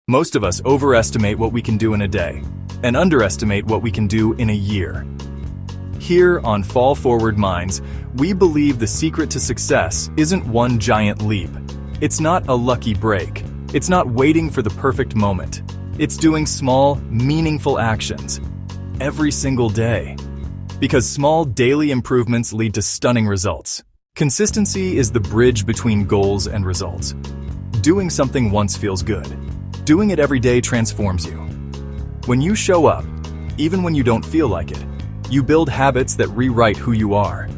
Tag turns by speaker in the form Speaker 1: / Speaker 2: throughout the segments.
Speaker 1: Most of us overestimate what we can do in a day and underestimate what we can do in a year. Here on Fall Forward Minds, we believe the secret to success isn't one giant leap. It's not a lucky break. It's not waiting for the perfect moment. It's doing small, meaningful actions every single day. Because small daily improvements lead to stunning results. Consistency is the bridge between goals and results. Doing something once feels good. Doing it every day transforms you. When you show up, even when you don't feel like it, you build habits that rewrite who you are.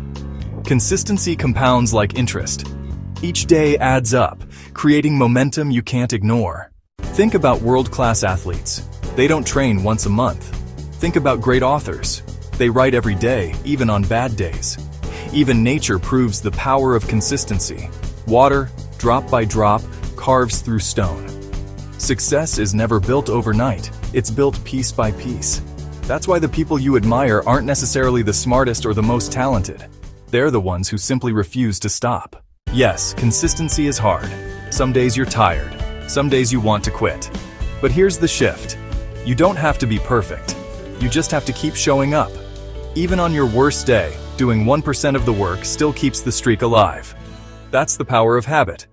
Speaker 1: Consistency compounds like interest. Each day adds up, creating momentum you can't ignore. Think about world-class athletes. They don't train once a month. Think about great authors. They write every day, even on bad days. Even nature proves the power of consistency. Water, drop by drop, carves through stone. Success is never built overnight. It's built piece by piece. That's why the people you admire aren't necessarily the smartest or the most talented. They're the ones who simply refuse to stop. Yes, consistency is hard. Some days you're tired. Some days you want to quit. But here's the shift. You don't have to be perfect. You just have to keep showing up. Even on your worst day, doing 1% of the work still keeps the streak alive. That's the power of habit.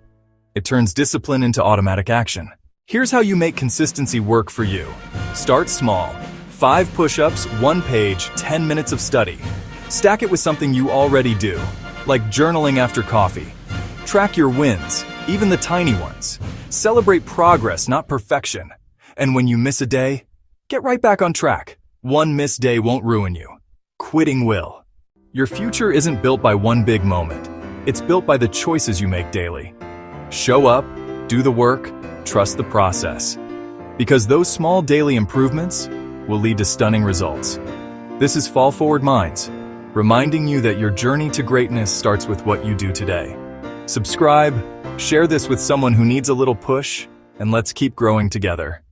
Speaker 1: It turns discipline into automatic action. Here's how you make consistency work for you. Start small. 5 push-ups, 1 page, 10 minutes of study. Stack it with something you already do, like journaling after coffee. Track your wins, even the tiny ones. Celebrate progress, not perfection. And when you miss a day, get right back on track. One missed day won't ruin you. Quitting will. Your future isn't built by one big moment. It's built by the choices you make daily. Show up, do the work, trust the process. Because those small daily improvements will lead to stunning results. This is Fall Forward Minds, reminding you that your journey to greatness starts with what you do today. Subscribe, share this with someone who needs a little push, and let's keep growing together.